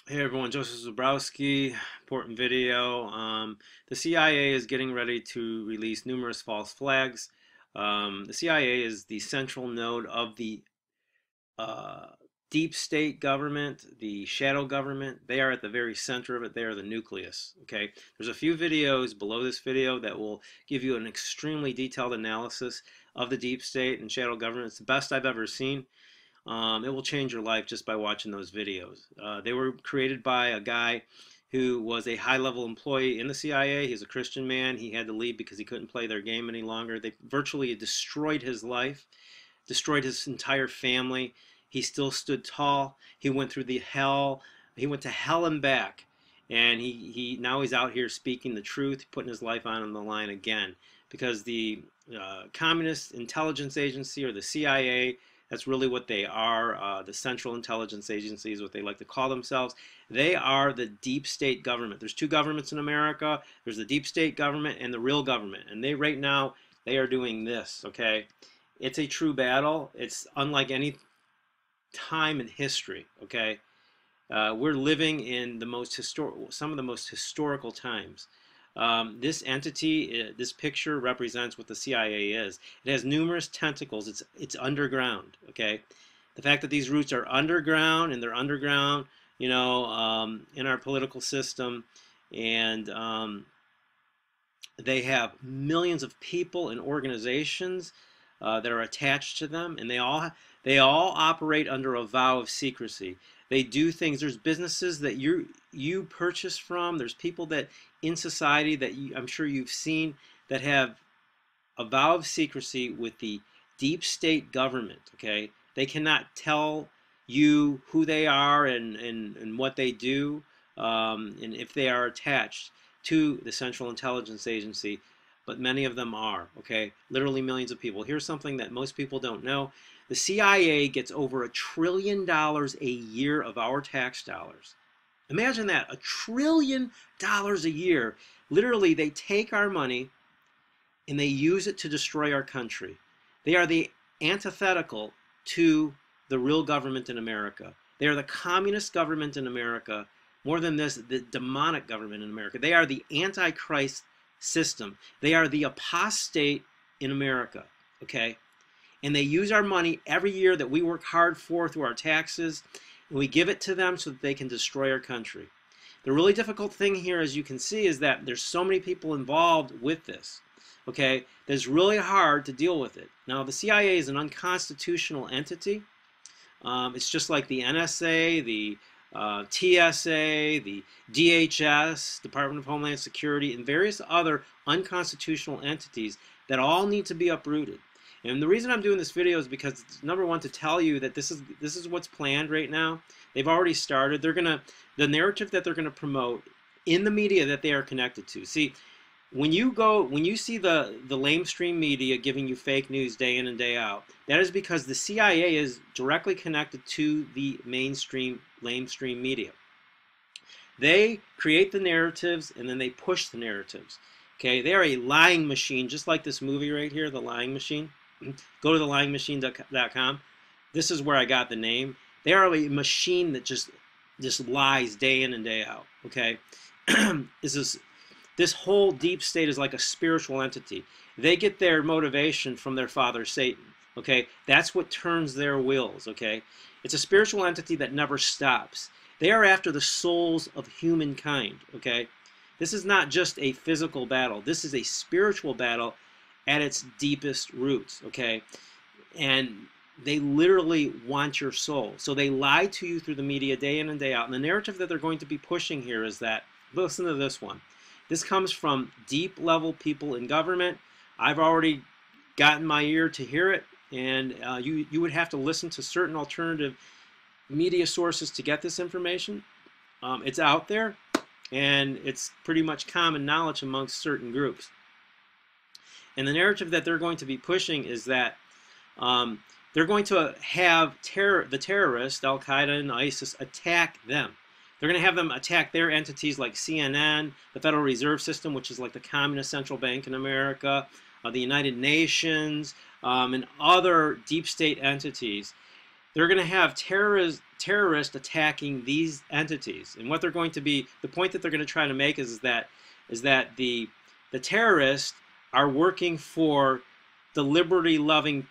Hey everyone, Joseph Zabrowski, important video. The CIA is getting ready to release numerous false flags. The CIA is the central node of the uh, deep state government, the shadow government. They are at the very center of it. They are the nucleus. Okay, there's a few videos below this video that will give you an extremely detailed analysis of the deep state and shadow government. It's the best I've ever seen. It will change your life just by watching those videos. They were created by a guy who was a high-level employee in the CIA. He's a Christian man. He had to leave because he couldn't play their game any longer. They virtually destroyed his life, destroyed his entire family. He still stood tall. He went through the hell. He went to hell and back. And he now he's out here speaking the truth, putting his life on the line again. Because the Communist Intelligence Agency, or the CIA, that's really what they are. The Central Intelligence Agency is what they like to call themselves. They are the deep state government. There's two governments in America. There's the deep state government and the real government. And they right now, they are doing this, okay? It's a true battle. It's unlike any time in history, okay? We're living in the some of the most historical times. This entity, this picture represents what the CIA is. It has numerous tentacles. It's underground. Okay, the fact that these roots are underground and they're underground, in our political system, and they have millions of people and organizations that are attached to them, and they all operate under a vow of secrecy. They do things. There's businesses that you purchase from. There's people that in society that I'm sure you've seen that have a vow of secrecy with the deep state government. Okay, they cannot tell you who they are and what they do, and if they are attached to the Central Intelligence Agency, but many of them are, okay? Literally millions of people. Here's something that most people don't know. The CIA gets over $1 trillion a year of our tax dollars. Imagine that, $1 trillion a year. Literally, they take our money and they use it to destroy our country. They are the antithetical to the real government in America. They are the communist government in America. More than this, the demonic government in America. They are the antichrist system. They are the apostate in America, okay? And they use our money every year that we work hard for through our taxes, and we give it to them so that they can destroy our country. The really difficult thing here, as you can see, is that there's so many people involved with this, okay? That it's really hard to deal with it. Now, the CIA is an unconstitutional entity. It's just like the NSA, the TSA, the DHS, Department of Homeland Security, and various other unconstitutional entities that all need to be uprooted. And the reason I'm doing this video is because, number one, to tell you that this is what's planned right now. They've already started. The narrative that they're gonna promote in the media that they are connected to. See, when you see the lamestream media giving you fake news day in and day out, that is because the CIA is directly connected to the mainstream lamestream media. They create the narratives and then they push the narratives. Okay, they are a lying machine, just like this movie right here, The Lying Machine. Go to thelyingmachine.com. This is where I got the name. They are a machine that just lies day in and day out. Okay, this whole deep state is like a spiritual entity. They get their motivation from their father, Satan. Okay, that's what turns their wheels. Okay, it's a spiritual entity that never stops. They are after the souls of humankind. Okay, this is not just a physical battle. This is a spiritual battle at its deepest roots. Okay, and they literally want your soul. So they lie to you through the media day in and day out. And the narrative that they're going to be pushing here is that, listen to this one. This comes from deep-level people in government. I've already gotten my ear to hear it, and you would have to listen to certain alternative media sources to get this information. It's out there, and it's pretty much common knowledge amongst certain groups. And the narrative that they're going to be pushing is that they're going to have the terrorists, Al-Qaeda and ISIS, attack them. They're going to have them attack their entities like CNN, the Federal Reserve System, which is like the communist central bank in America, the United Nations, and other deep state entities. they're going to have terrorists attacking these entities. And what they're going to be, the point that they're going to try to make is that the terrorists are working for the liberty-loving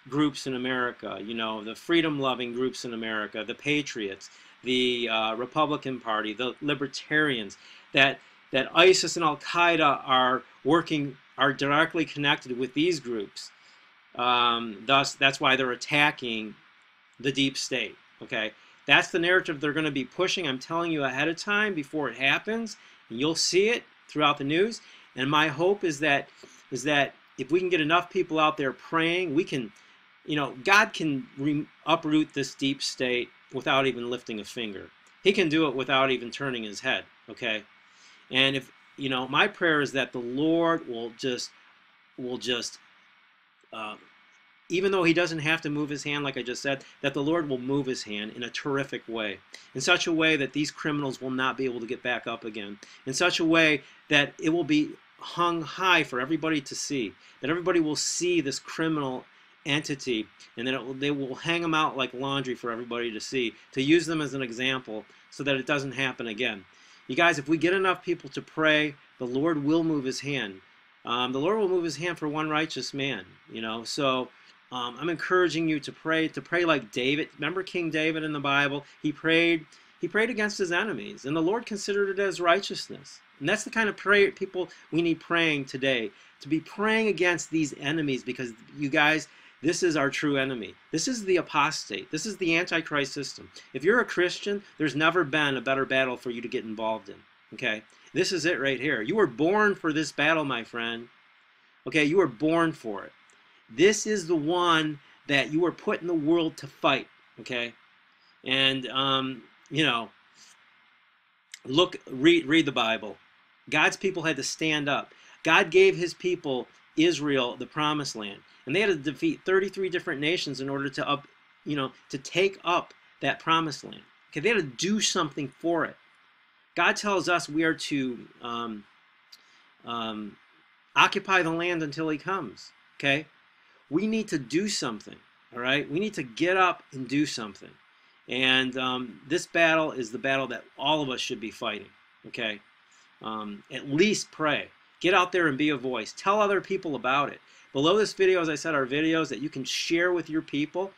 groups in America, you know, the freedom-loving groups in America, the patriots, the Republican Party, the libertarians, that ISIS and Al-Qaeda are directly connected with these groups. Thus, that's why they're attacking the deep state. Okay, that's the narrative they're going to be pushing. I'm telling you ahead of time before it happens, and you'll see it throughout the news. And my hope is that if we can get enough people out there praying, we can, you know, God can uproot this deep state without even lifting a finger. He can do it without even turning his head. Okay, and if, you know, my prayer is that the Lord will just even though he doesn't have to move his hand, like I just said, that the Lord will move his hand in a terrific way, in such a way that these criminals will not be able to get back up again, in such a way that it will be hung high for everybody to see, that everybody will see this criminal entity, and that they will hang them out like laundry for everybody to see, to use them as an example so that it doesn't happen again. You guys, if we get enough people to pray, the Lord will move his hand. The Lord will move his hand for one righteous man, you know. So I'm encouraging you to pray like David. Remember King David in the Bible? He prayed against his enemies, and the Lord considered it as righteousness. And that's the kind of people we need praying today, to be praying against these enemies, because you guys, this is our true enemy. This is the apostate. This is the Antichrist system. If you're a Christian, there's never been a better battle for you to get involved in. Okay? This is it right here. You were born for this battle, my friend. Okay? You were born for it. This is the one that you were put in the world to fight. Okay? And, you know, read the Bible. God's people had to stand up. God gave his people, Israel, the promised land. And they had to defeat 33 different nations in order to take up that promised land. Okay, they had to do something for it. God tells us we are to occupy the land until he comes. Okay, we need to do something. All right, we need to get up and do something. And this battle is the battle that all of us should be fighting. Okay, at least pray. Get out there and be a voice. Tell other people about it. Below this video, as I said, are videos that you can share with your people.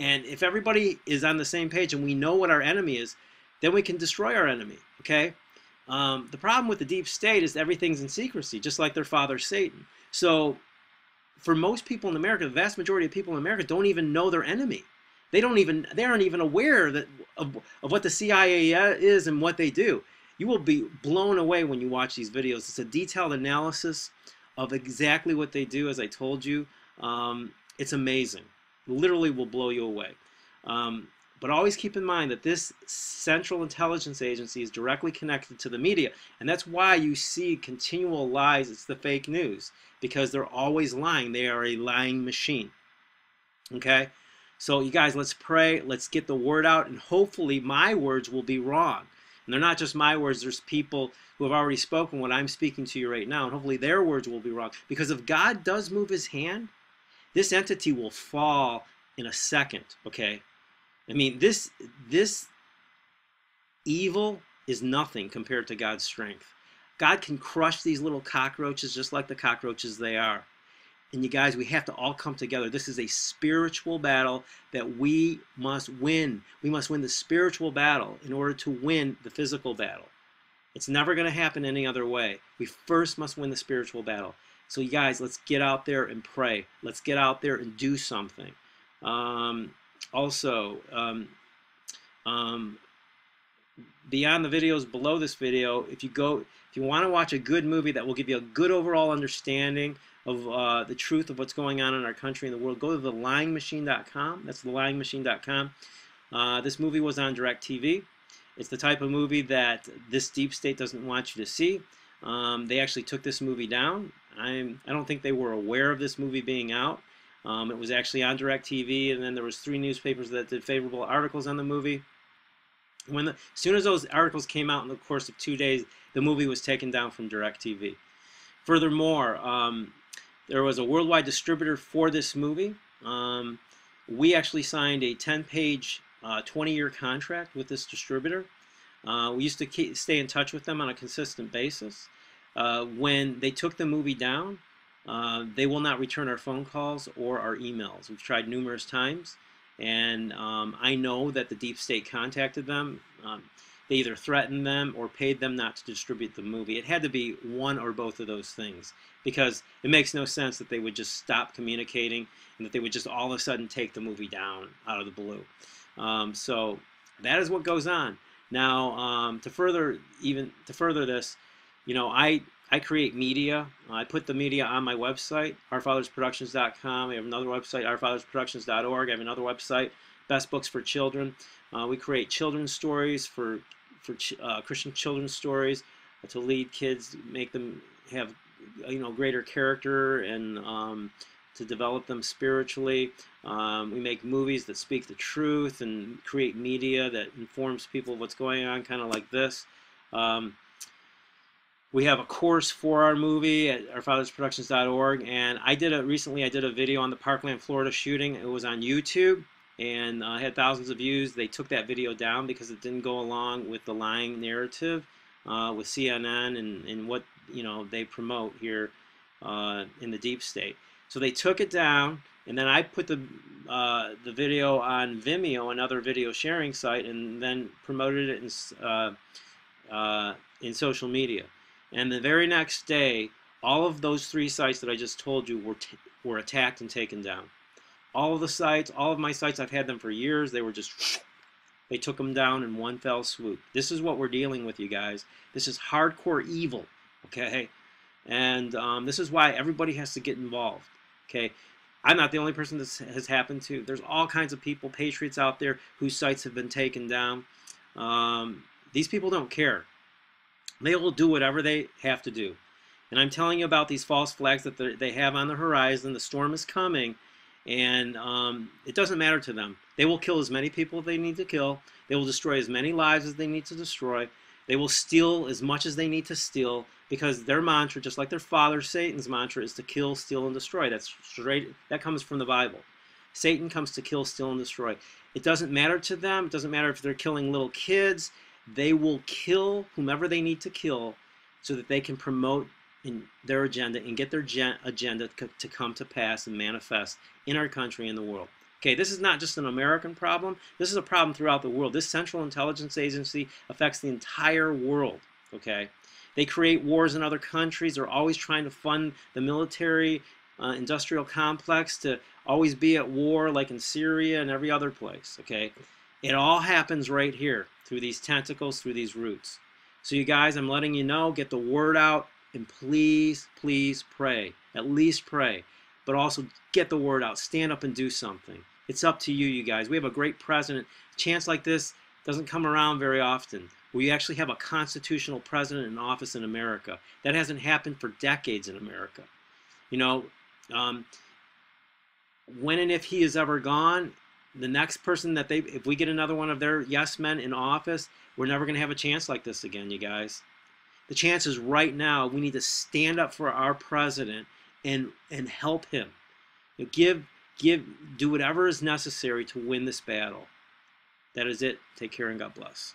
And if everybody is on the same page and we know what our enemy is, then we can destroy our enemy. Okay? The problem with the deep state is everything's in secrecy, just like their father Satan. So for most people in America, the vast majority of people in America don't even know their enemy. They aren't even aware of what the CIA is and what they do. You will be blown away when you watch these videos. It's a detailed analysis of exactly what they do, as I told you. It's amazing. Literally will blow you away. But always keep in mind that this Central Intelligence Agency is directly connected to the media. And that's why you see continual lies. It's the fake news. Because they're always lying. They are a lying machine. Okay? So you guys, let's pray. Let's get the word out. And hopefully my words will be wrong. And they're not just my words. There's people who have already spoken what I'm speaking to you right now. And hopefully their words will be wrong. Because if God does move his hand, this entity will fall in a second. Okay? I mean, this evil is nothing compared to God's strength. God can crush these little cockroaches just like the cockroaches they are. And you guys, we have to all come together. This is a spiritual battle that we must win. We must win the spiritual battle in order to win the physical battle. It's never going to happen any other way. We first must win the spiritual battle. So you guys, let's get out there and pray. Let's get out there and do something. Also, beyond the videos below this video, if you want to watch a good movie that will give you a good overall understanding of the truth of what's going on in our country and the world, go to thelyingmachine.com. That's thelyingmachine.com. This movie was on DirecTV. It's the type of movie that this deep state doesn't want you to see. They actually took this movie down. I don't think they were aware of this movie being out. It was actually on DirecTV, and then there was 3 newspapers that did favorable articles on the movie. As soon as those articles came out in the course of 2 days, the movie was taken down from DirecTV. Furthermore, there was a worldwide distributor for this movie. We actually signed a 10-page, 20-year contract with this distributor. We used to stay in touch with them on a consistent basis. When they took the movie down, they will not return our phone calls or our emails. We've tried numerous times, and I know that the Deep State contacted them. They either threatened them or paid them not to distribute the movie. It had to be one or both of those things, because it makes no sense that they would just stop communicating and that they would just all of a sudden take the movie down out of the blue. So that is what goes on. Now, to further this, you know, I create media. I put the media on my website, ourfathersproductions.com. We have another website, ourfathersproductions.org. I have another website, Best Books for Children. We create children's stories for Christian children's stories to lead kids, make them have, you know, greater character, and to develop them spiritually. We make movies that speak the truth and create media that informs people of what's going on, kind of like this. We have a course for our movie at ourfathersproductions.org, and recently I did a video on the Parkland, Florida shooting. It was on YouTube, and had thousands of views. They took that video down because it didn't go along with the lying narrative with CNN and what, you know, they promote here in the Deep State. So they took it down, and then I put the video on Vimeo, another video sharing site, and then promoted it in social media. And the very next day, all of those 3 sites that I just told you were attacked and taken down. All of the sites, all of my sites, I've had them for years. They were just, they took them down in one fell swoop. This is what we're dealing with, you guys. This is hardcore evil, okay? And this is why everybody has to get involved, okay? I'm not the only person this has happened to. There's all kinds of people, patriots out there, whose sites have been taken down. These people don't care. They will do whatever they have to do. And I'm telling you about these false flags that they have on the horizon. The storm is coming. And it doesn't matter to them. They will kill as many people as they need to kill. They will destroy as many lives as they need to destroy. They will steal as much as they need to steal, because their mantra, just like their father Satan's mantra, is to kill, steal, and destroy. That's straight. That comes from the Bible. Satan comes to kill, steal, and destroy. It doesn't matter to them. It doesn't matter if they're killing little kids. They will kill whomever they need to kill so that they can promote in their agenda and get their agenda to come to pass and manifest in our country and the world. Okay, this is not just an American problem. This is a problem throughout the world. This Central Intelligence Agency affects the entire world. Okay, they create wars in other countries. They're always trying to fund the military industrial complex to always be at war, like in Syria and every other place. Okay, it all happens right here through these tentacles, through these roots. So you guys, I'm letting you know, get the word out. And please, please pray. At least pray. But also get the word out. Stand up and do something. It's up to you, you guys. We have a great president. A chance like this doesn't come around very often. We actually have a constitutional president in office in America. That hasn't happened for decades in America. You know, when and if he is ever gone, the next person that if we get another one of their yes men in office, we're never going to have a chance like this again, you guys. The chance is right now. We need to stand up for our president and help him. You know, do whatever is necessary to win this battle. That is it. Take care and God bless.